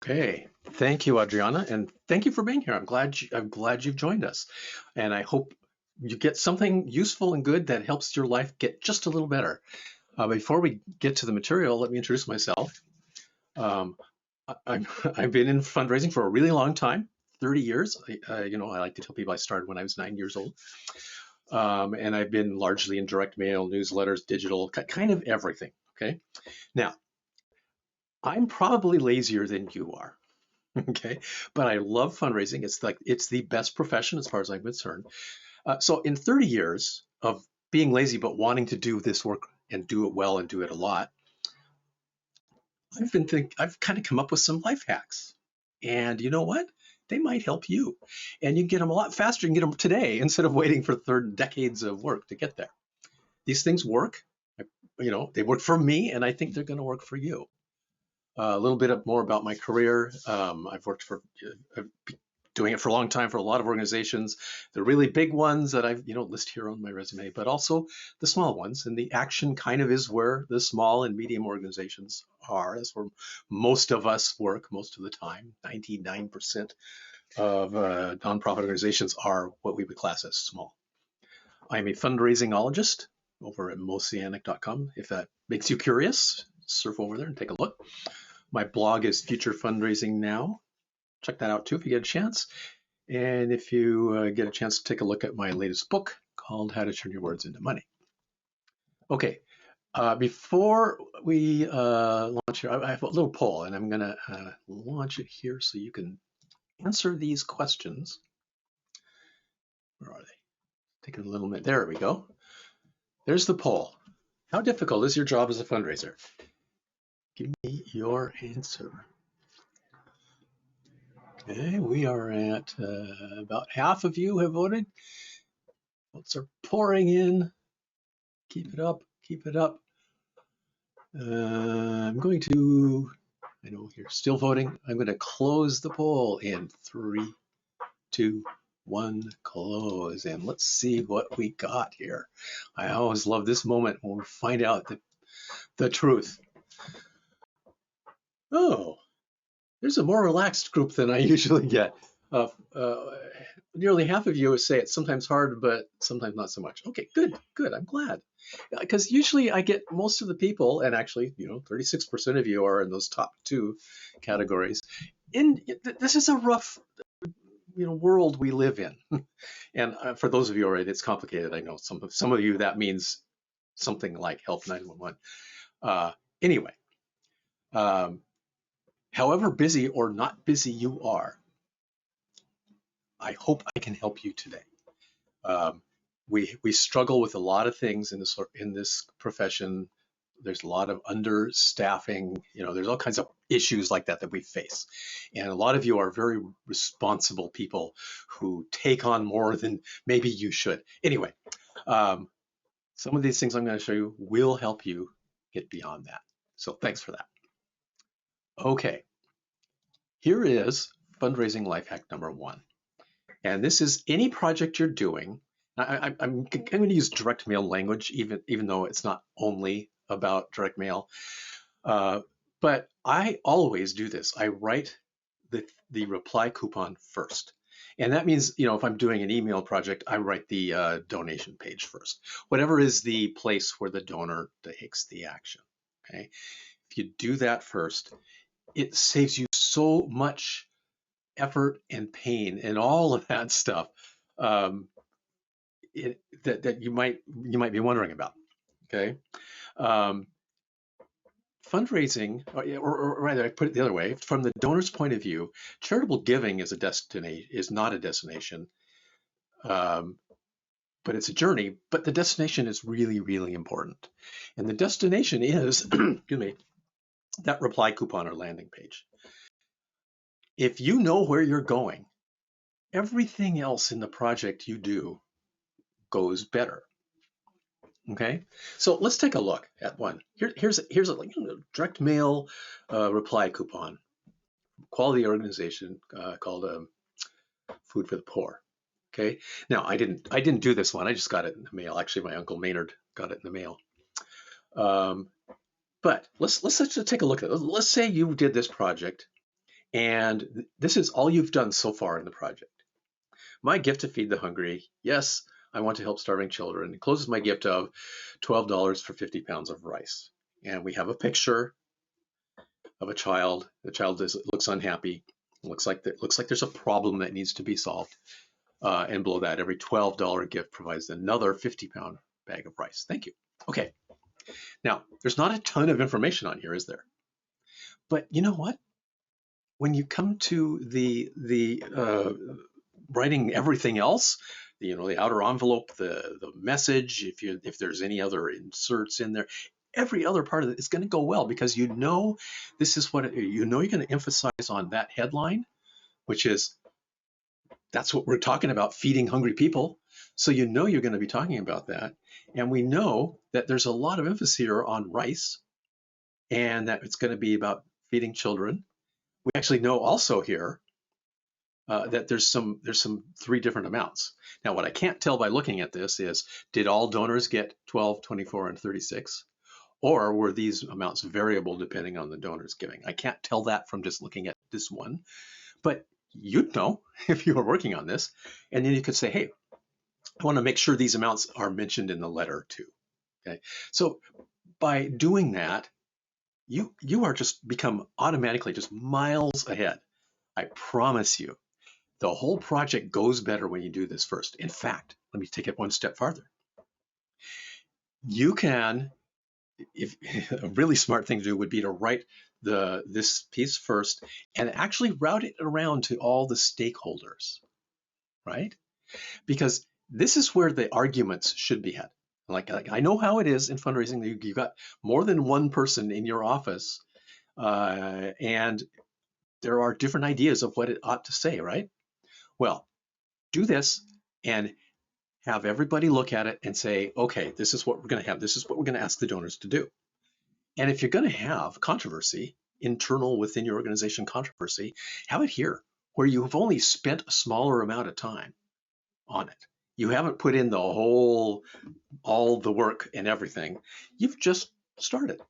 Okay, thank you, Adriana, and thank you for being here. I'm glad you've joined us, and I hope you get something useful and good that helps your life get just a little better. Before we get to the material, let me introduce myself. Um, I've been in fundraising for a really long time, 30 years. I like to tell people I started when I was 9 years old, and I've been largely in direct mail, newsletters, digital, kind of everything. Okay, now I'm probably lazier than you are. Okay, but I love fundraising. It's the best profession as far as I'm concerned. So in 30 years of being lazy but wanting to do this work and do it well and do it a lot, I've kind of come up with some life hacks. And you know what? They might help you. And you can get them a lot faster. You can get them today instead of waiting for third decades of work to get there. These things work. They work for me, and I think they're going to work for you. A little bit more about my career. I've worked for doing it for a long time for a lot of organizations, the really big ones that I've list here on my resume, but also the small ones. And the action kind of is where the small and medium organizations are. That's where most of us work most of the time. 99% of nonprofit organizations are what we would class as small. I'm a fundraisingologist over at mosianic.com. If that makes you curious, surf over there and take a look. My blog is Future Fundraising Now. Check that out too if you get a chance. And if you get a chance to take a look at my latest book called How to Turn Your Words into Money. Okay, before we launch here, I have a little poll, and I'm going to launch it here so you can answer these questions. Where are they? Taking a little minute. There we go. There's the poll. How difficult is your job as a fundraiser? Give me your answer. Okay, we are at about half of you have voted. Votes are pouring in. Keep it up, keep it up. I'm going to, I know you're still voting. I'm going to close the poll in 3, 2, 1, close. And let's see what we got here. I always love this moment when we find out the truth. Oh, there's a more relaxed group than I usually get. Nearly half of you say it's sometimes hard, but sometimes not so much. Okay, good, good. I'm glad. Because usually I get most of the people, and actually, 36% of you are in those top two categories. This is a rough, world we live in. And for those of you already, it's complicated. I know some of you that means something like Help 911. Anyway. However busy or not busy you are, I hope I can help you today. We struggle with a lot of things in this profession. There's a lot of understaffing. There's all kinds of issues like that we face, and a lot of you are very responsible people who take on more than maybe you should. Anyway, some of these things I'm going to show you will help you get beyond that. So thanks for that. Okay. Here is fundraising life hack number 1. And this is any project you're doing. I'm going to use direct mail language, even though it's not only about direct mail. But I always do this. I write the reply coupon first. And that means, if I'm doing an email project, I write the donation page first. Whatever is the place where the donor takes the action. Okay. If you do that first, it saves you so much effort and pain and all of that stuff that you might be wondering about. Okay, fundraising, or rather, I put it the other way: from the donor's point of view, charitable giving is not a destination, but it's a journey. But the destination is really, really important, and the destination is, excuse me, that reply coupon or landing page. If you know where you're going, everything else in the project you do goes better. Okay, so let's take a look at one. Here's a direct mail reply coupon, quality organization called Food for the Poor. Okay, now I didn't do this one. I just got it in the mail. Actually, my uncle Maynard got it in the mail. But let's just take a look at it. Let's say you did this project And this is all you've done so far in the project. My gift to feed the hungry. Yes, I want to help starving children. It closes my gift of $12 for 50 pounds of rice. And we have a picture of a child. The child looks unhappy. Looks like there's a problem that needs to be solved. And below that, every $12 gift provides another 50-pound bag of rice. Thank you. Okay. Now, there's not a ton of information on here, is there? But you know what? When you come to the writing everything else, the outer envelope, the message, if there's any other inserts in there, every other part of it is going to go well, because this is what you're going to emphasize on that headline, which is that's what we're talking about, feeding hungry people. So you're going to be talking about that, and we know that there's a lot of emphasis here on rice, and that it's going to be about feeding children. We actually know also here that there's some 3 different amounts. Now, what I can't tell by looking at this is, did all donors get 12, 24, and 36? Or were these amounts variable depending on the donor's giving? I can't tell that from just looking at this one, but you'd know if you were working on this. And then you could say, hey, I want to make sure these amounts are mentioned in the letter too. Okay, so by doing that, you are just become automatically just miles ahead. I promise you. The whole project goes better when you do this first. In fact, let me take it one step farther. You can, if a really smart thing to do would be to write this piece first and actually route it around to all the stakeholders, right? Because this is where the arguments should be had. Like I know how it is in fundraising. You got more than one person in your office, and there are different ideas of what it ought to say, right? Well, do this and have everybody look at it and say, okay, this is what we're going to have. This is what we're going to ask the donors to do. And if you're going to have controversy, internal within your organization controversy, have it here, where you have only spent a smaller amount of time on it. You haven't put in all the work and everything. You've just started.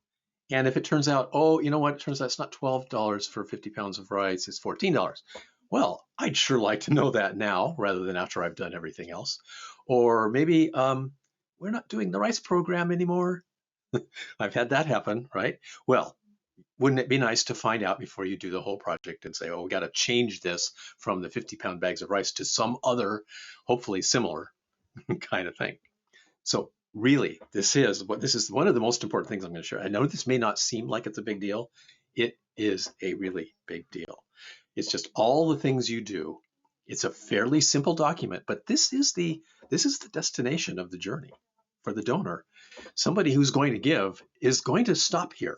And if it turns out, oh, you know what? It turns out it's not $12 for 50 pounds of rice, it's $14. Well, I'd sure like to know that now rather than after I've done everything else. Or maybe we're not doing the rice program anymore. I've had that happen, right? Well, wouldn't it be nice to find out before you do the whole project and say, oh, we got to change this from the 50-pound bags of rice to some other, hopefully similar kind of thing. So really, this is one of the most important things I'm going to share. I know this may not seem like it's a big deal. It is a really big deal. It's just all the things you do. It's a fairly simple document, but this is the destination of the journey for the donor. Somebody who's going to give is going to stop here.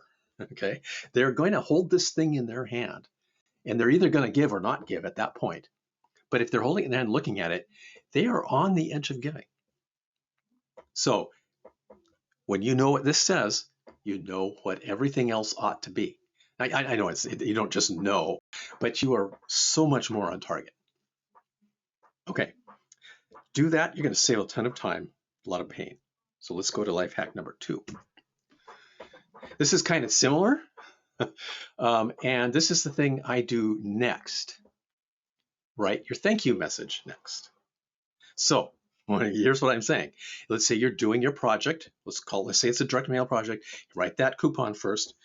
Okay, they're going to hold this thing in their hand, and they're either going to give or not give at that point. But if they're holding it in their hand, looking at it, they are on the edge of giving. So when you know what this says, you know what everything else ought to be. I know you don't just know, but you are so much more on target. Okay, do that. You're going to save a ton of time, a lot of pain. So let's go to life hack number 2. This is kind of similar, and this is the thing I do next. Write your thank you message next. So here's what I'm saying. Let's say you're doing your project. Let's say it's a direct mail project. Write that coupon first,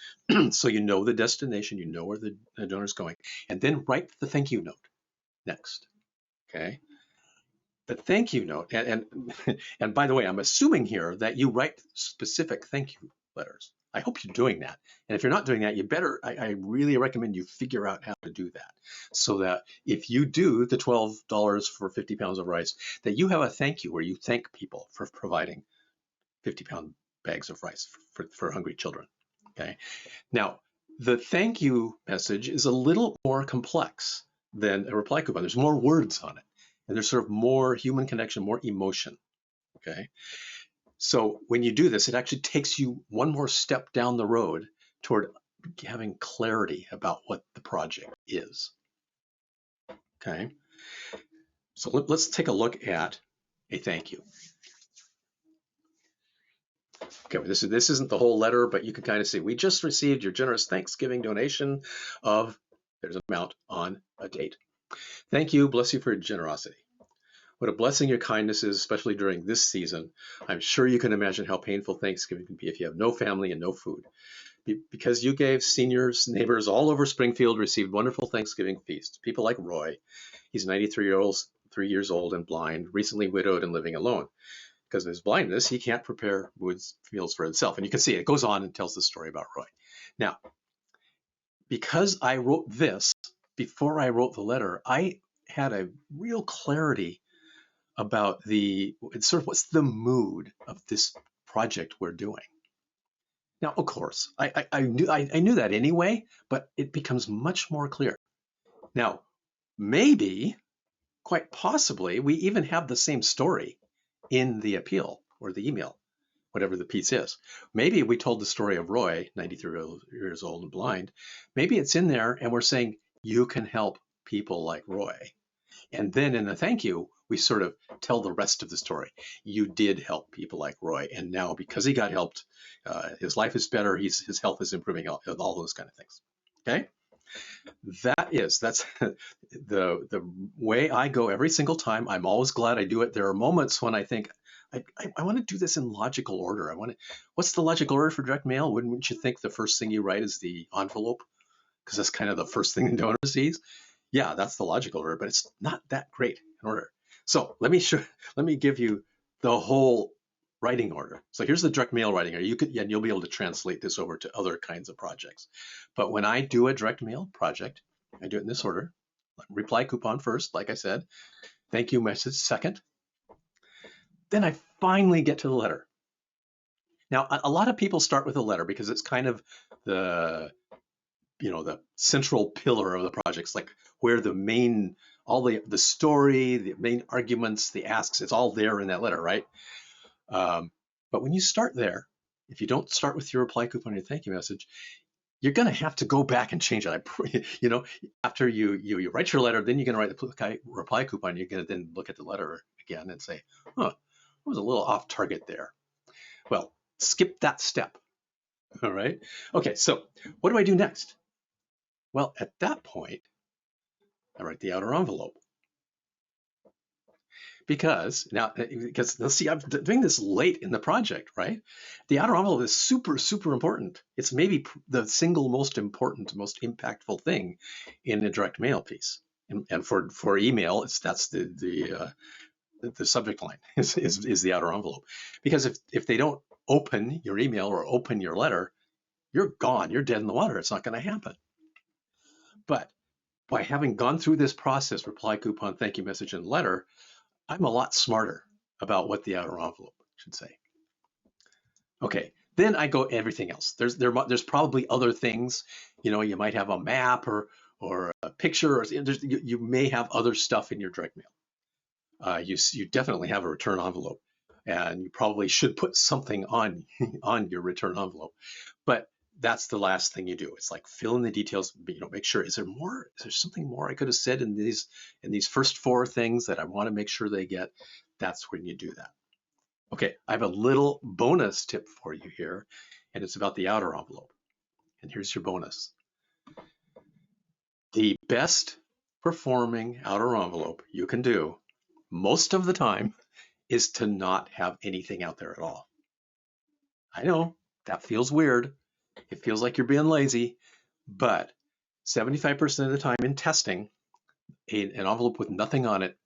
so you know the destination, you know where the donor's going, and then write the thank you note next. Okay. The thank you note, and by the way, I'm assuming here that you write specific thank you letters. I hope you're doing that. And if you're not doing that, I really recommend you figure out how to do that, so that if you do the $12 for 50 pounds of rice, that you have a thank you where you thank people for providing 50-pound bags of rice for hungry children. Okay. Now, the thank you message is a little more complex than a reply coupon. There's more words on it, and there's sort of more human connection, more emotion. Okay. So when you do this, it actually takes you one more step down the road toward having clarity about what the project is. Okay. So let's take a look at a thank you. Okay, this isn't the whole letter, but you can kind of see, we just received your generous Thanksgiving donation of There's an amount on a date. Thank you. Bless you for your generosity. What a blessing your kindness is, especially during this season. I'm sure you can imagine how painful Thanksgiving can be if you have no family and no food. Because you gave, seniors, neighbors all over Springfield received wonderful Thanksgiving feasts. People like Roy. He's 3 years old and blind, recently widowed and living alone. Because of his blindness, he can't prepare meals for himself. And you can see it goes on and tells the story about Roy. Now, because I wrote this before I wrote the letter, I had a real clarity about what's the mood of this project we're doing. Now, of course, I knew that anyway, but it becomes much more clear. Now, maybe, quite possibly, we even have the same story in the appeal or the email, whatever the piece is. Maybe we told the story of Roy, 93 years old and blind. Maybe it's in there and we're saying, you can help people like Roy. And then in the thank you, we sort of tell the rest of the story. You did help people like Roy. And now because he got helped, his life is better, his health is improving, all those kind of things. Okay? That's the way I go every single time. I'm always glad I do it. There are moments when I think, I want to do this in logical order. What's the logical order for direct mail? Wouldn't you think the first thing you write is the envelope? Because that's kind of the first thing the donor sees. Yeah, that's the logical order, but it's not that great in order. So let me give you the whole writing order. So here's the direct mail writing order. You'll be able to translate this over to other kinds of projects. But when I do a direct mail project, I do it in this order. Reply coupon first, like I said. Thank you message second. Then I finally get to the letter. Now, a lot of people start with a letter because it's kind of the central pillar of the projects, like where all the story, the main arguments, the asks, it's all there in that letter, right? But when you start there, if you don't start with your reply coupon or your thank you message, you're going to have to go back and change it. After you write your letter, then you're going to write the reply coupon. You're going to then look at the letter again and say, I was a little off target there. Well, skip that step. All right. Okay, so what do I do next? Well, at that point, I write the outer envelope. Because let's see, I'm doing this late in the project, right? The outer envelope is super, super important. It's maybe the single most important, most impactful thing in a direct mail piece. And for email, that's the subject line is the outer envelope. Because if they don't open your email or open your letter, you're gone. You're dead in the water. It's not going to happen. But by having gone through this process, reply coupon, thank you message, and letter, I'm a lot smarter about what the outer envelope should say. Okay, then I go everything else. There's probably other things. You might have a map or a picture, or you may have other stuff in your direct mail. You definitely have a return envelope, and you probably should put something on your return envelope. But that's the last thing you do. It's like fill in the details, make sure, is there something more I could have said in these first 4 things that I want to make sure they get? That's when you do that. Okay, I have a little bonus tip for you here, and it's about the outer envelope. And here's your bonus. The best performing outer envelope you can do most of the time is to not have anything out there at all. I know that feels weird. It feels like you're being lazy, but 75% of the time in testing, an envelope with nothing on it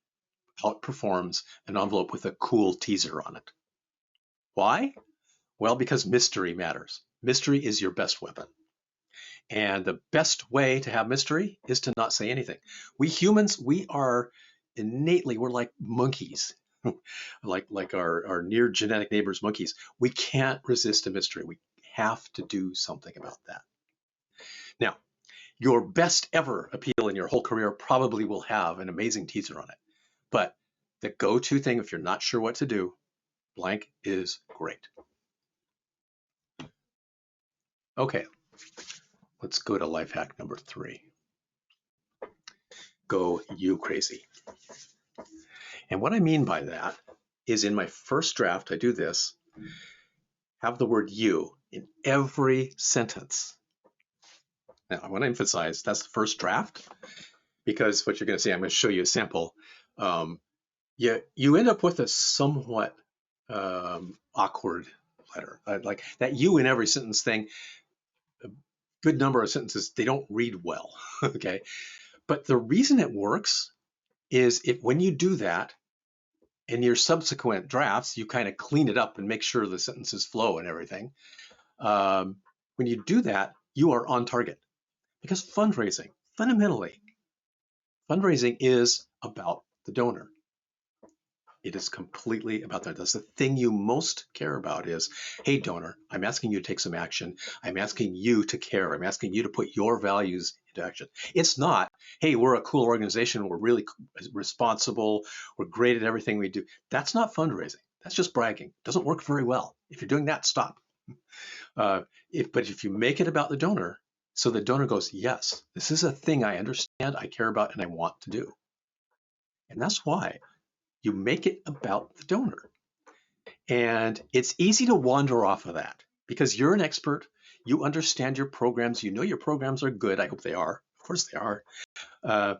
outperforms an envelope with a cool teaser on it. Why? Well, because mystery matters. Mystery is your best weapon. And the best way to have mystery is to not say anything. We humans, we're like monkeys, like our near genetic neighbors, monkeys. We can't resist a mystery. We have to do something about that. Now, your best ever appeal in your whole career probably will have an amazing teaser on it. But the go-to thing, if you're not sure what to do, blank is great. Okay, let's go to life hack number 3. Go you crazy. And what I mean by that is in my first draft, I do this, have the word you in every sentence. Now, I want to emphasize that's the first draft, because what you're going to see, I'm going to show you a sample. Um, you end up with a somewhat awkward letter. Like that you in every sentence thing, a good number of sentences, they don't read well. Okay. But the reason it works is when you do that in your subsequent drafts, you kind of clean it up and make sure the sentences flow and everything. When you do that, you are on target, because fundamentally, fundraising is about the donor. It is completely about that. That's the thing you most care about is, hey, donor, I'm asking you to take some action. I'm asking you to care. I'm asking you to put your values into action. It's not, hey, we're a cool organization. We're really responsible. We're great at everything we do. That's not fundraising. That's just bragging. It doesn't work very well. If you're doing that, stop. But if you make it about the donor, so the donor goes, yes, this is a thing I understand, I care about, and I want to do. And that's why you make it about the donor. And it's easy to wander off of that because you're an expert. You understand your programs. You know your programs are good. I hope they are. Of course they are. Uh,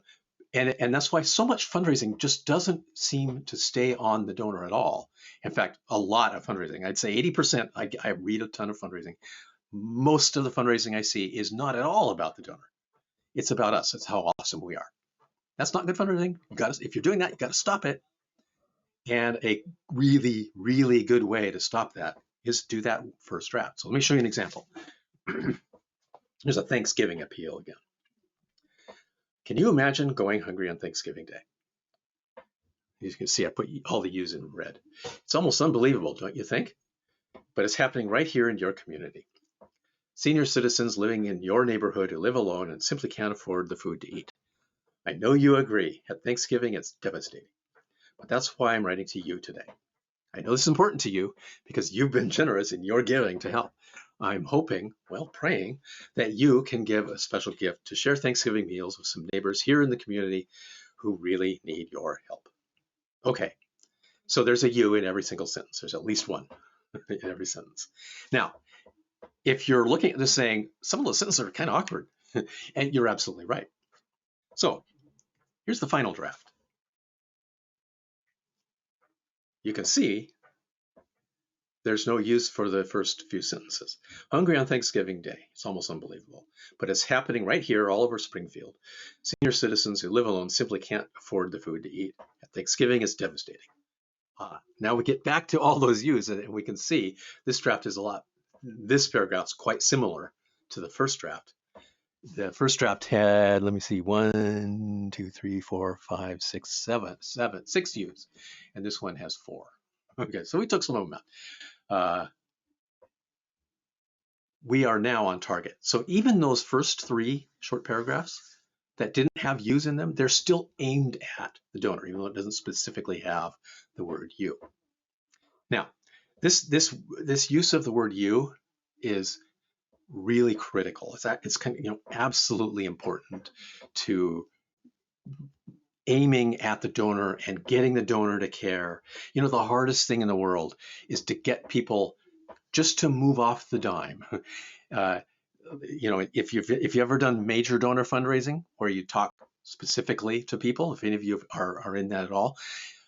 and that's why so much fundraising just doesn't seem to stay on the donor at all. In fact, a lot of fundraising, I'd say 80%, I read a ton of fundraising. Most of the fundraising I see is not at all about the donor. It's about us. It's how awesome we are. That's not good fundraising. If you're doing that, you got to stop it. And a really, really good way to stop that is do that first draft. So let me show you an example. There's a Thanksgiving appeal again. Can you imagine going hungry on Thanksgiving Day? As you can see, I put all the U's in red. It's almost unbelievable, don't you think? But it's happening right here in your community. Senior citizens living in your neighborhood who live alone and simply can't afford the food to eat. I know you agree. At Thanksgiving, it's devastating. But that's why I'm writing to you today. I know this is important to you because you've been generous in your giving to help. I'm hoping, praying, that you can give a special gift to share Thanksgiving meals with some neighbors here in the community who really need your help. Okay, so there's a you in every single sentence. There's at least one in every sentence. Now, if you're looking at this saying, some of those sentences are kind of awkward, and you're absolutely right. So here's the final draft. You can see there's no use for the first few sentences. Hungry on Thanksgiving Day. It's almost unbelievable. But it's happening right here all over Springfield. Senior citizens who live alone simply can't afford the food to eat. At Thanksgiving, it's devastating. Now we get back to all those U's, and we can see this draft is this paragraph's quite similar to the first draft. The first draft had, let me see, 1, 2, 3, 4, 5, 6, 7, 6 U's. And this one has 4. Okay, so we took some of them out. We are now on target. So even those first 3 short paragraphs that didn't have U's in them, they're still aimed at the donor, even though it doesn't specifically have the word you. Now, this use of the word you is really critical. It's kind of, absolutely important to aiming at the donor and getting the donor to care. The hardest thing in the world is to get people just to move off the dime. If you've ever done major donor fundraising where you talk specifically to people, if any of you are in that at all,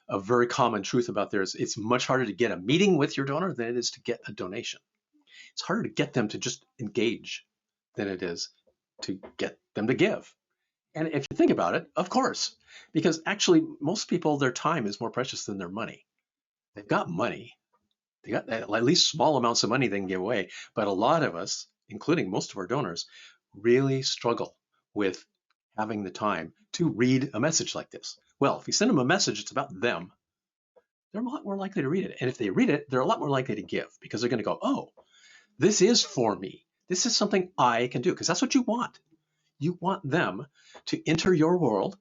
a very common truth about there is it's much harder to get a meeting with your donor than it is to get a donation. It's harder to get them to just engage than it is to get them to give. And if you think about it, of course, because actually most people, their time is more precious than their money. They've got money. They got at least small amounts of money they can give away. But a lot of us, including most of our donors, really struggle with having the time to read a message like this. Well, if you send them a message, it's about them. They're a lot more likely to read it. And if they read it, they're a lot more likely to give because they're going to go, oh, this is for me. This is something I can do, because that's what you want. You want them to enter your world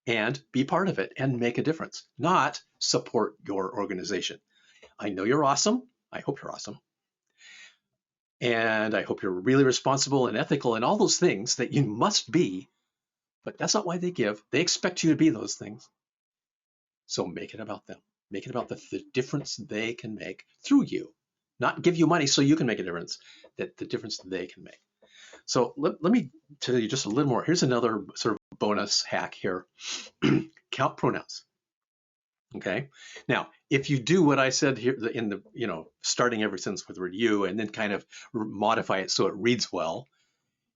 and be part of it and make a difference, not support your organization. I know you're awesome. I hope you're awesome. And I hope you're really responsible and ethical and all those things that you must be, but that's not why they give. They expect you to be those things. So make it about them. Make it about the difference they can make through you. Not give you money so you can make a difference, that the difference they can make. So let me tell you just a little more. Here's another sort of bonus hack here. Count pronouns. Okay. Now, if you do what I said here in the, starting every sentence with the word you and then kind of modify it so it reads well,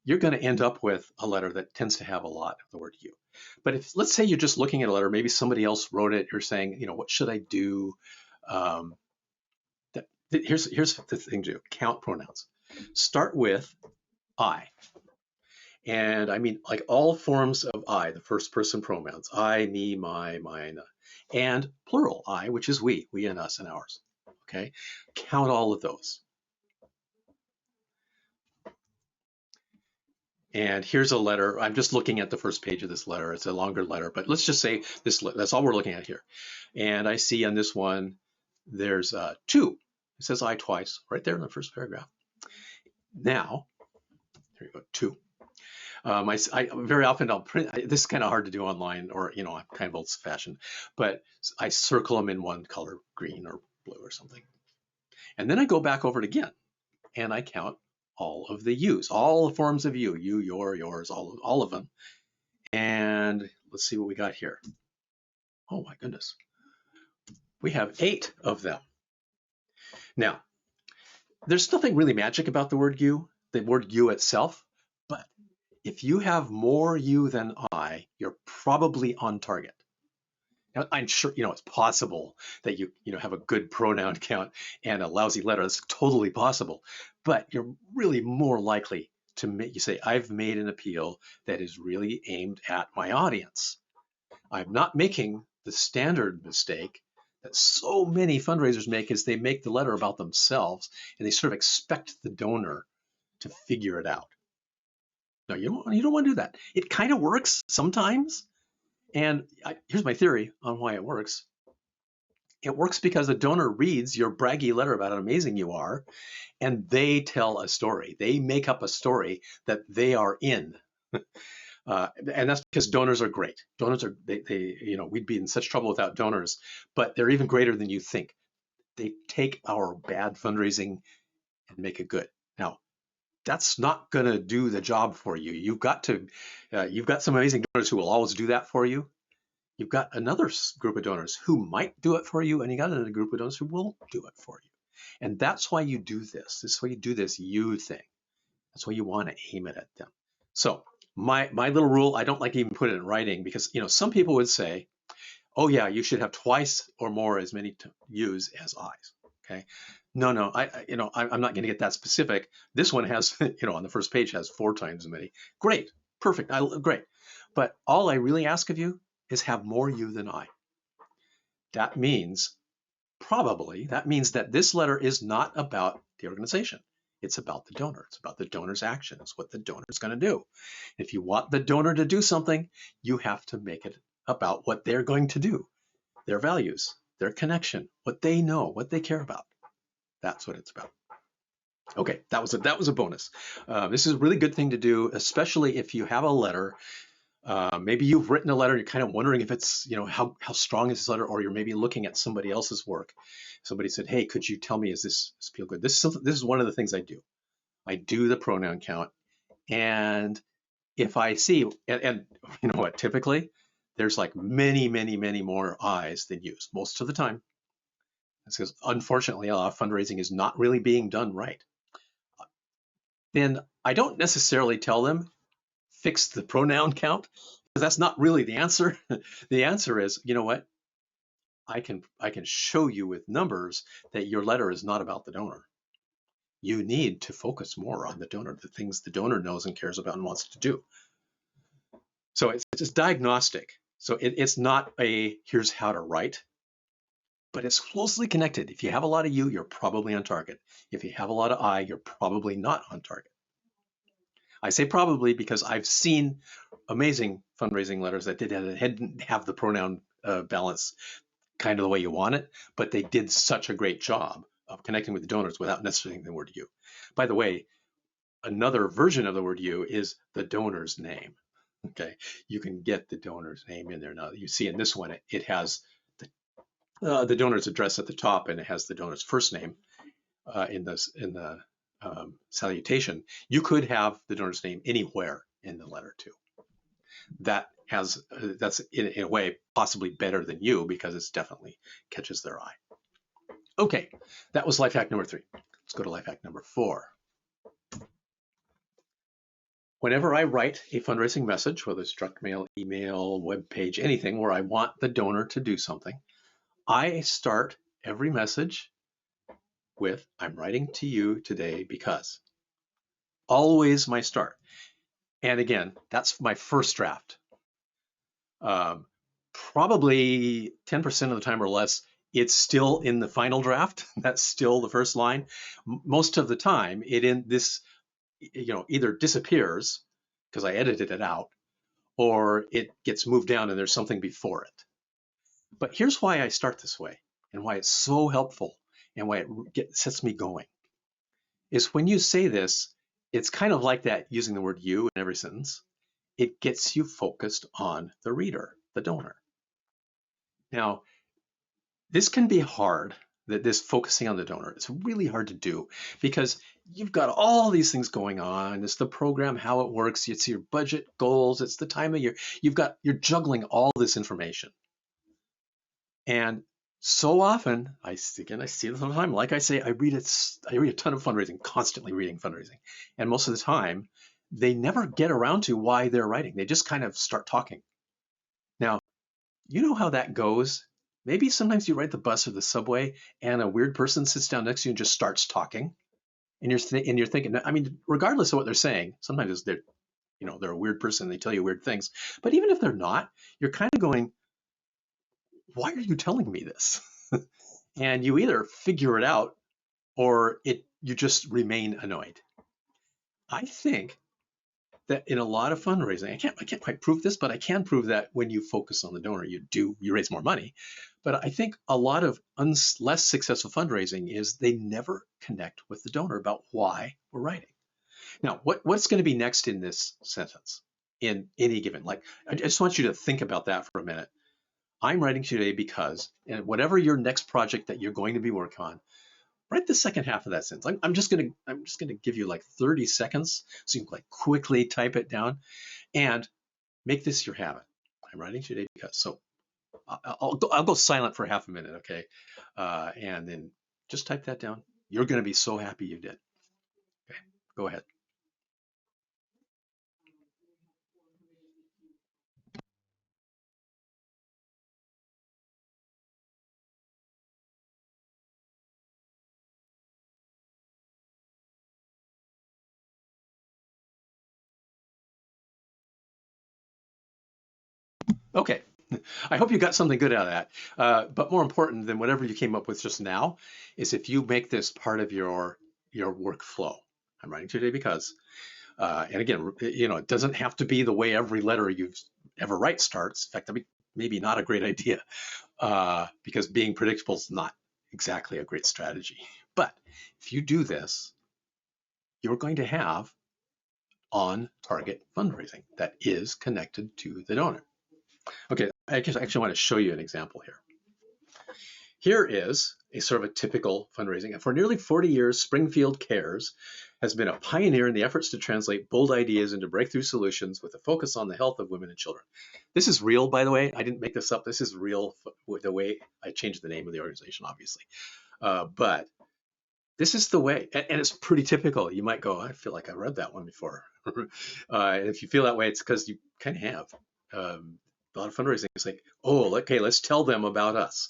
you're going to end up with a letter that tends to have a lot of the word you. But if, let's say you're just looking at a letter, maybe somebody else wrote it, you're saying, what should I do? Um, here's the thing to do. Count pronouns. Start with I. And I mean, like all forms of I, the first person pronouns, I, me, my, mine, and plural I, which is we and us and ours. Okay, count all of those. And here's a letter. I'm just looking at the first page of this letter. It's a longer letter, but let's just say that's all we're looking at here. And I see on this one, there's two. It says I twice, right there in the first paragraph. Now, here you go, two. I very often I'll print. This is kind of hard to do online, or I'm kind of old-fashioned, but I circle them in one color, green or blue or something, and then I go back over it again, and I count all of the yous, all the forms of you, your, yours, all of them, and let's see what we got here. Oh my goodness, we have 8 of them. Now, there's nothing really magic about the word you itself, but if you have more you than I, you're probably on target. Now, I'm sure it's possible that you have a good pronoun count and a lousy letter. That's totally possible, but you're really more likely to make you say, I've made an appeal that is really aimed at my audience. I'm not making the standard mistake that so many fundraisers make, is they make the letter about themselves and they sort of expect the donor to figure it out. No, you don't want to do that. It kind of works sometimes. And here's my theory on why it works. It works because the donor reads your braggy letter about how amazing you are, and they tell a story. They make up a story that they are in. And that's because donors are great. Donors are, we'd be in such trouble without donors, but they're even greater than you think. They take our bad fundraising and make it good. Now, that's not going to do the job for you. You've got some amazing donors who will always do that for you. You've got another group of donors who might do it for you, and you got another group of donors who will do it for you. And that's why you do this. This is why you do this you thing. That's why you want to aim it at them. So my little rule, I don't like to even put it in writing, because some people would say, oh yeah, you should have twice or more as many yous as I's. Okay. No, I'm not going to get that specific. This one has, on the first page has 4 times as many. Great, perfect, great. But all I really ask of you is have more you than I. That means that this letter is not about the organization. It's about the donor. It's about the donor's action. It's what the donor is going to do. If you want the donor to do something, you have to make it about what they're going to do, their values, their connection, what they know, what they care about. That's what it's about. Okay, that was a bonus. This is a really good thing to do, especially if you have a letter. Maybe you've written a letter and you're kind of wondering if it's, how strong is this letter, or you're maybe looking at somebody else's work. Somebody said, hey, could you tell me, is this feel good? This is one of the things I do. I do the pronoun count. And if I see, and you know what, typically there's like many, many, many more I's than U's most of the time. It's because unfortunately, a lot of fundraising is not really being done right. Then I don't necessarily tell them, fix the pronoun count, because that's not really the answer. The answer is, you know what? I can show you with numbers that your letter is not about the donor. You need to focus more on the donor, the things the donor knows and cares about and wants to do. So it's just diagnostic. So it's not a here's how to write, but it's closely connected. If you have a lot of you, you're probably on target. If you have a lot of I, you're probably not on target. I say probably because I've seen amazing fundraising letters that didn't have the pronoun balance kind of the way you want it, but they did such a great job of connecting with the donors without necessarily the word you. By the way, another version of the word you is the donor's name. Okay, you can get the donor's name in there. Now you see in this one, it has the donor's address at the top, and it has the donor's first name in the salutation, you could have the donor's name anywhere in the letter too. That's in a way possibly better than you because it's definitely catches their eye. Okay, that was life hack number 3. Let's go to life hack number 4. Whenever I write a fundraising message, whether it's direct mail, email, web page, anything where I want the donor to do something, I start every message with, I'm writing to you today because. Always my start. And again, that's my first draft. Probably 10% of the time or less, it's still in the final draft. That's still the first line. Most of the time, either disappears because I edited it out, or it gets moved down and there's something before it. But here's why I start this way and why it's so helpful and why it sets me going. Is when you say this, it's kind of like that using the word you in every sentence. It gets you focused on the reader, the donor. Now, this can be hard, this focusing on the donor. It's really hard to do because you've got all these things going on. It's the program, how it works. It's your budget goals. It's the time of year. You're juggling all this information. And so often, I see it all the time. Like I say, I read a ton of fundraising, constantly reading fundraising. And most of the time, they never get around to why they're writing. They just kind of start talking. Now, you know how that goes. Maybe sometimes you ride the bus or the subway and a weird person sits down next to you and just starts talking. And you're thinking, I mean, regardless of what they're saying, sometimes they're a weird person, they tell you weird things. But even if they're not, you're kind of going, why are you telling me this? And you either figure it out or you just remain annoyed. I think that in a lot of fundraising, I can't quite prove this, but I can prove that when you focus on the donor, you raise more money. But I think a lot of less successful fundraising is they never connect with the donor about why we're writing. Now, what's going to be next in this sentence in any given? Like, I just want you to think about that for a minute. I'm writing today because, and whatever your next project that you're going to be working on, write the second half of that sentence. I'm just gonna give you like 30 seconds so you can like quickly type it down and make this your habit. I'm writing today because. So I'll go silent for half a minute, okay? And then just type that down. You're gonna be so happy you did. Okay, go ahead. Okay, I hope you got something good out of that. But more important than whatever you came up with just now is if you make this part of your workflow. I'm writing today because, and again, it doesn't have to be the way every letter you've ever write starts. In fact, that'd be maybe not a great idea because being predictable is not exactly a great strategy. But if you do this, you're going to have on-target fundraising that is connected to the donor. Okay, I actually want to show you an example here. Here is a sort of a typical fundraising. For nearly 40 years, Springfield Cares has been a pioneer in the efforts to translate bold ideas into breakthrough solutions with a focus on the health of women and children. This is real, by the way. I didn't make this up. This is real, the way I changed the name of the organization, obviously. But this is the way, and it's pretty typical. You might go, I feel like I read that one before. And if you feel that way, it's because you kind of have. A lot of fundraising is like, oh, okay, let's tell them about us.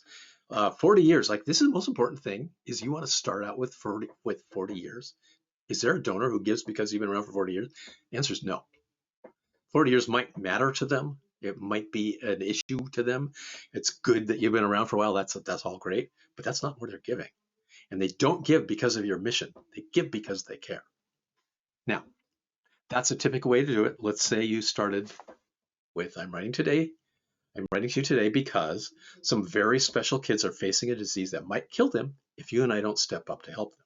40 years, like this is the most important thing is you want to start out with 40 years. Is there a donor who gives because you've been around for 40 years? The answer is no. 40 years might matter to them. It might be an issue to them. It's good that you've been around for a while. That's all great, but that's not where they're giving. And they don't give because of your mission. They give because they care. Now, that's a typical way to do it. Let's say you started with, I'm writing to you today because some very special kids are facing a disease that might kill them if you and I don't step up to help them.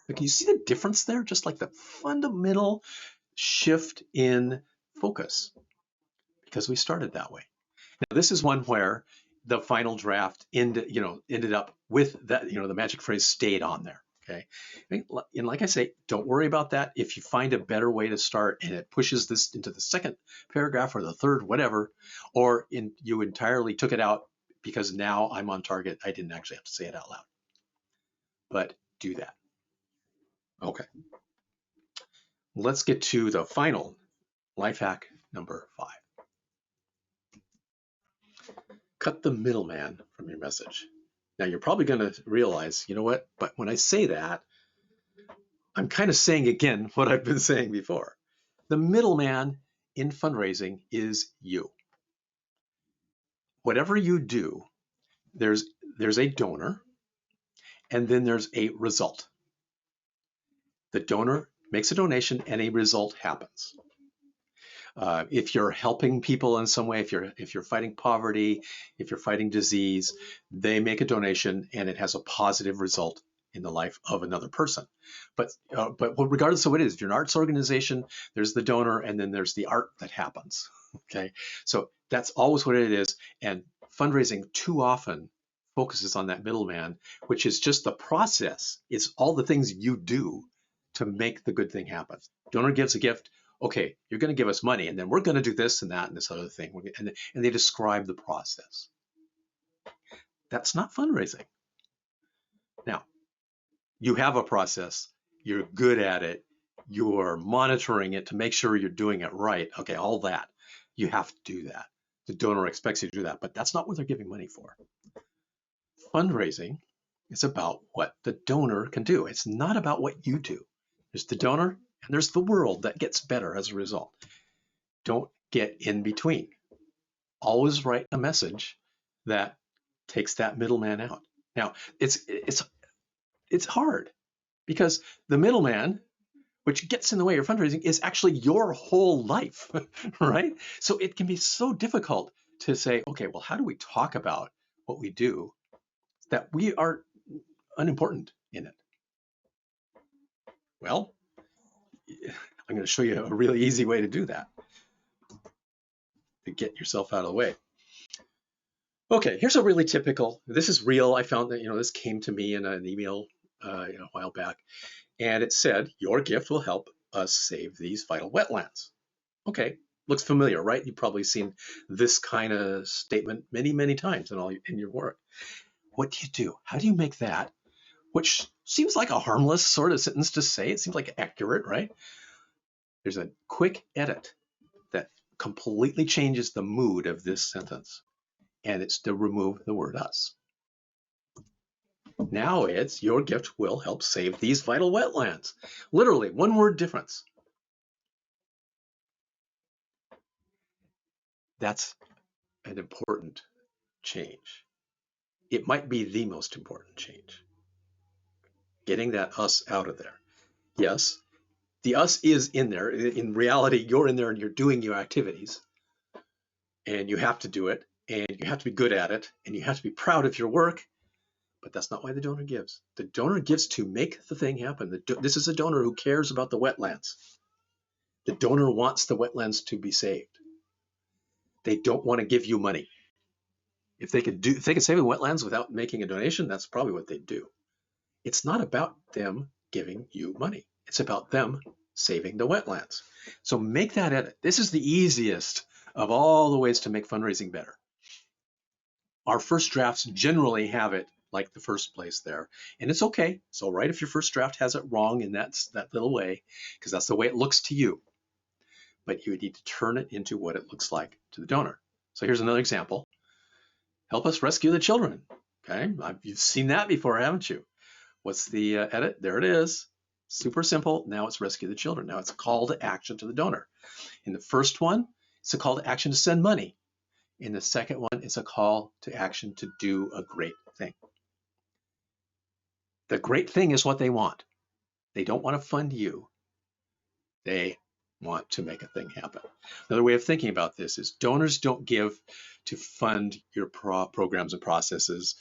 But can you see the difference there? Just like the fundamental shift in focus because we started that way. Now, this is one where the final draft ended up with that, the magic phrase stayed on there. Okay. And like I say, don't worry about that. If you find a better way to start and it pushes this into the second paragraph or the third, whatever, or you entirely took it out because now I'm on target, I didn't actually have to say it out loud. But do that. Okay. Let's get to the final life hack number 5. Cut the middleman from your message. Now you're probably going to realize, you know what? But when I say that, I'm kind of saying again what I've been saying before. The middleman in fundraising is you. Whatever you do, there's a donor, and then there's a result. The donor makes a donation and a result happens. If you're helping people in some way, if you're fighting poverty, if you're fighting disease, they make a donation and it has a positive result in the life of another person. But regardless of what it is, if you're an arts organization, there's the donor and then there's the art that happens. Okay, so that's always what it is. And fundraising too often focuses on that middleman, which is just the process. It's all the things you do to make the good thing happen. Donor gives a gift. Okay, you're going to give us money, and then we're going to do this and that and this other thing. And they describe the process. That's not fundraising. Now, you have a process. You're good at it. You're monitoring it to make sure you're doing it right. Okay, all that. You have to do that. The donor expects you to do that, but that's not what they're giving money for. Fundraising is about what the donor can do. It's not about what you do. There's the donor and there's the world that gets better as a result. Don't get in between. Always write a message that takes that middleman out. Now, it's hard because the middleman, which gets in the way of fundraising, is actually your whole life, right? So it can be so difficult to say, okay, well, how do we talk about what we do that we are unimportant in it? Well, I'm going to show you a really easy way to do that, to get yourself out of the way. Okay, here's a really typical, this is real. I found that, this came to me in an email a while back, and it said, your gift will help us save these vital wetlands. Okay, looks familiar, right? You've probably seen this kind of statement many, many times in your work. What do you do? How do you make that, which seems like a harmless sort of sentence to say, it seems like accurate, right? There's a quick edit that completely changes the mood of this sentence, and it's to remove the word us. Now it's, your gift will help save these vital wetlands. Literally, one word difference. That's an important change. It might be the most important change. Getting that us out of there. Yes, the us is in there. In reality, you're in there and you're doing your activities. And you have to do it. And you have to be good at it. And you have to be proud of your work. But that's not why the donor gives. The donor gives to make the thing happen. This is a donor who cares about the wetlands. The donor wants the wetlands to be saved. They don't want to give you money. If they could save the wetlands without making a donation, that's probably what they'd do. It's not about them giving you money. It's about them saving the wetlands. So make that edit. This is the easiest of all the ways to make fundraising better. Our first drafts generally have it like the first place there. And it's okay. It's all right if your first draft has it wrong in that little way, because that's the way it looks to you. But you would need to turn it into what it looks like to the donor. So here's another example. Help us rescue the children. Okay, you've seen that before, haven't you? What's the edit? There it is. Super simple. Now it's rescue the children. Now it's a call to action to the donor. In the first one, it's a call to action to send money. In the second one, it's a call to action to do a great thing. The great thing is what they want. They don't want to fund you. They want to make a thing happen. Another way of thinking about this is donors don't give to fund your programs and processes.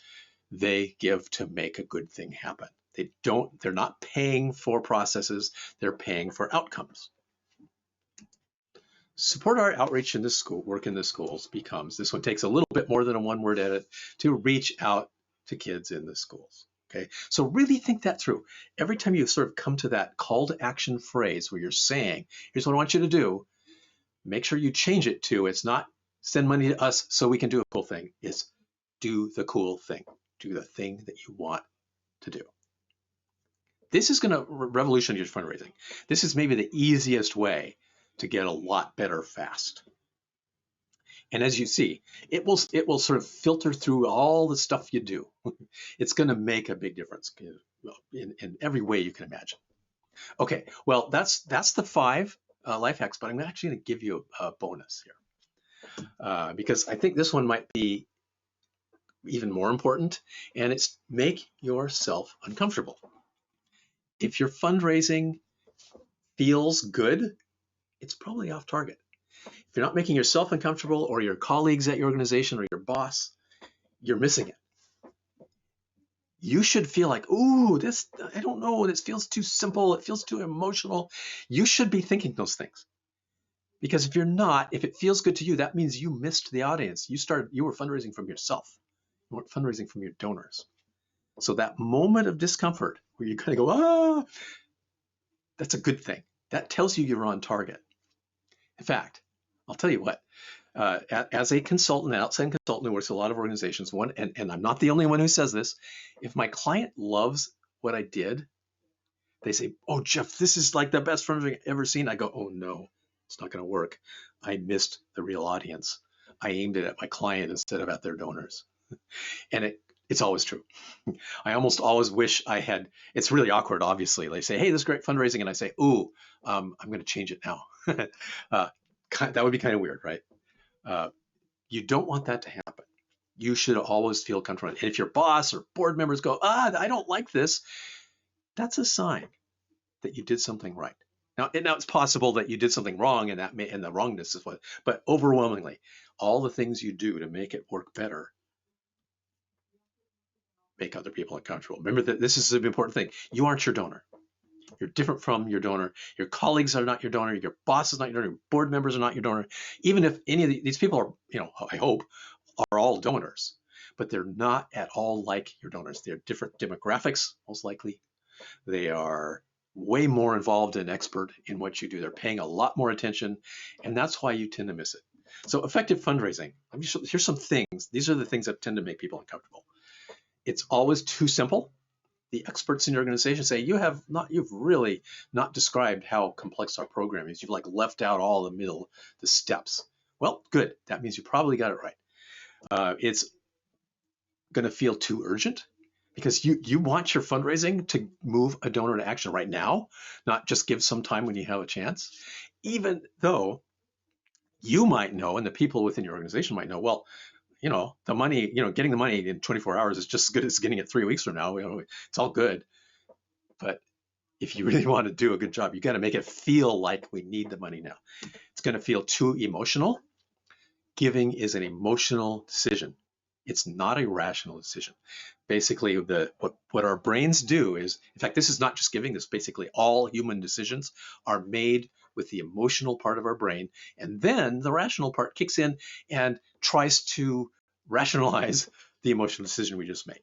They give to make a good thing happen. They're not paying for processes, they're paying for outcomes. Support our outreach in the school, work in the schools becomes, this one takes a little bit more than a one-word edit, to reach out to kids in the schools. Okay, so really think that through. Every time you sort of come to that call to action phrase where you're saying, here's what I want you to do, make sure you change it to, it's not send money to us so we can do a cool thing. It's do the cool thing. Do the thing that you want to do. This is going to revolutionize your fundraising. This is maybe the easiest way to get a lot better fast. And as you see, it will sort of filter through all the stuff you do. It's going to make a big difference in every way you can imagine. Okay, well, that's the 5 life hacks, but I'm actually going to give you a bonus here because I think this one might be even more important, and it's make yourself uncomfortable. If your fundraising feels good, it's probably off target. If you're not making yourself uncomfortable, or your colleagues at your organization, or your boss, you're missing it. You should feel like, ooh, this, I don't know, this feels too simple, it feels too emotional. You should be thinking those things. Because if you're not, if it feels good to you, that means you missed the audience. You were fundraising from yourself. You weren't fundraising from your donors. So that moment of discomfort where you kind of go, ah, that's a good thing. That tells you you're on target. In fact, I'll tell you what, as a consultant, an outside consultant who works with a lot of organizations, and I'm not the only one who says this, if my client loves what I did, they say, oh, Jeff, this is like the best fundraising I've ever seen. I go, oh no, it's not going to work. I missed the real audience. I aimed it at my client instead of at their donors. And it's always true. I almost always wish I had, it's really awkward, obviously. They say, hey, this is great fundraising. And I say, ooh, I'm going to change it now. That would be kind of weird, right? You don't want that to happen. You should always feel comfortable. And if your boss or board members go, I don't like this, that's a sign that you did something right. Now it's possible that you did something wrong, and the wrongness is what, but overwhelmingly, all the things you do to make it work better make other people uncomfortable. Remember that this is an important thing. You aren't your donor. You're different from your donor. Your colleagues are not your donor. Your boss is not your donor. Your board members are not your donor. Even if any of these people are, I hope, are all donors, but they're not at all like your donors. They're different demographics, most likely. They are way more involved and expert in what you do. They're paying a lot more attention, and that's why you tend to miss it. So effective fundraising, here's some things. These are the things that tend to make people uncomfortable. It's always too simple. The experts in your organization say you've really not described how complex our program is. You've left out all the steps. Well, good. That means you probably got it right. It's going to feel too urgent because you want your fundraising to move a donor to action right now, not just give some time when you have a chance, even though you might know, and the people within your organization might know, well, the money, getting the money in 24 hours is just as good as getting it 3 weeks from now. It's all good. But if you really want to do a good job, you got to make it feel like we need the money now. It's going to feel too emotional. Giving is an emotional decision. It's not a rational decision. Basically, what our brains do is, in fact, this is not just giving, this basically all human decisions are made with the emotional part of our brain, and then the rational part kicks in and tries to rationalize the emotional decision we just made.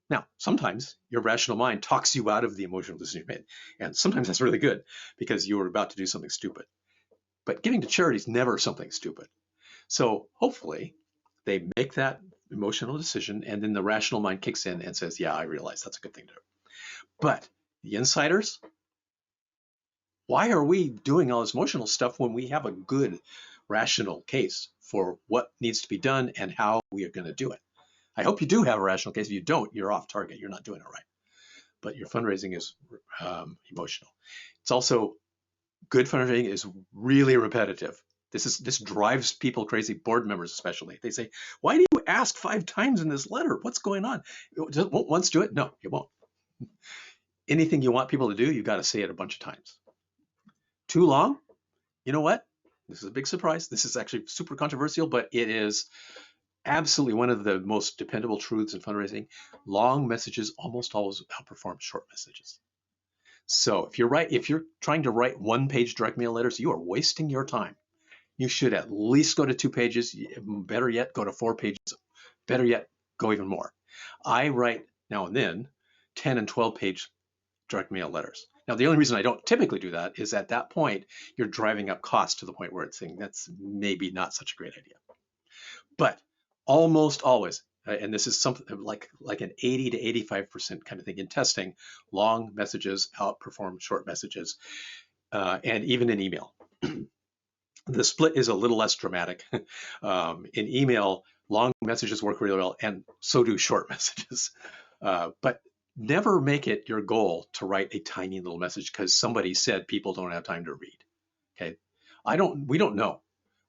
Now, sometimes your rational mind talks you out of the emotional decision you made, and sometimes that's really good because you were about to do something stupid. But giving to charity is never something stupid. So hopefully they make that emotional decision, and then the rational mind kicks in and says, yeah, I realize that's a good thing to do. But the insiders, why are we doing all this emotional stuff when we have a good rational case for what needs to be done and how we are going to do it? I hope you do have a rational case. If you don't, you're off target. You're not doing it right. But your fundraising is emotional. It's also, good fundraising is really repetitive. This drives people crazy, board members especially. They say, why do you ask 5 times in this letter? What's going on? Won't once do it? No, you won't. Anything you want people to do, you got to say it a bunch of times. Too long? You know what? This is a big surprise. This is actually super controversial, but it is absolutely one of the most dependable truths in fundraising. Long messages almost always outperform short messages. So if you're trying to write 1-page direct mail letters, you are wasting your time. You should at least go to 2 pages. Better yet, go to 4 pages. Better yet, go even more. I write now and then 10 and 12 page direct mail letters. Now, the only reason I don't typically do that is at that point, you're driving up costs to the point where it's saying that's maybe not such a great idea. But almost always, and this is something like an 80 to 85% kind of thing in testing, long messages outperform short messages, and even in email. The split is a little less dramatic. In email, long messages work really well, and so do short messages. But never make it your goal to write a tiny little message because somebody said people don't have time to read. Okay, we don't know.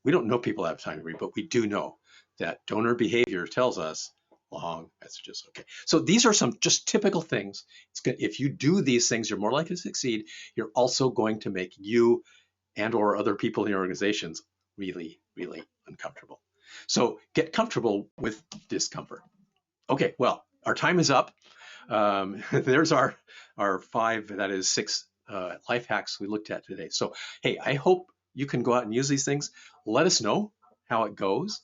We don't know people have time to read, but we do know that donor behavior tells us long messages. Okay, so these are some just typical things. It's good. If you do these things, you're more likely to succeed. You're also going to make you and or other people in your organizations really, really uncomfortable. So get comfortable with discomfort. Okay, well, our time is up. There's our 6 life hacks we looked at today. So, hey, I hope you can go out and use these things. Let us know how it goes.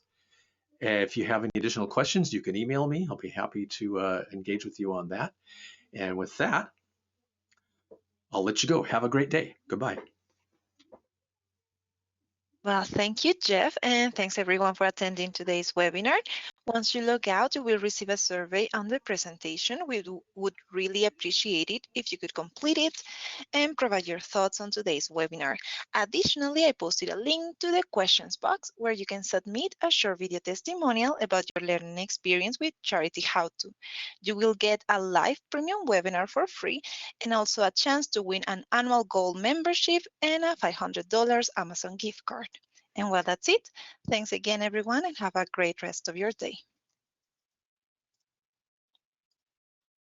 If you have any additional questions, you can email me. I'll be happy to engage with you on that. And with that, I'll let you go. Have a great day. Goodbye. Well, thank you, Jeff, and thanks everyone for attending today's webinar. Once you log out, you will receive a survey on the presentation. We would really appreciate it if you could complete it and provide your thoughts on today's webinar. Additionally, I posted a link to the questions box where you can submit a short video testimonial about your learning experience with Charity How To. You will get a live premium webinar for free and also a chance to win an annual gold membership and a $500 Amazon gift card. And well, that's it. Thanks again, everyone, and have a great rest of your day.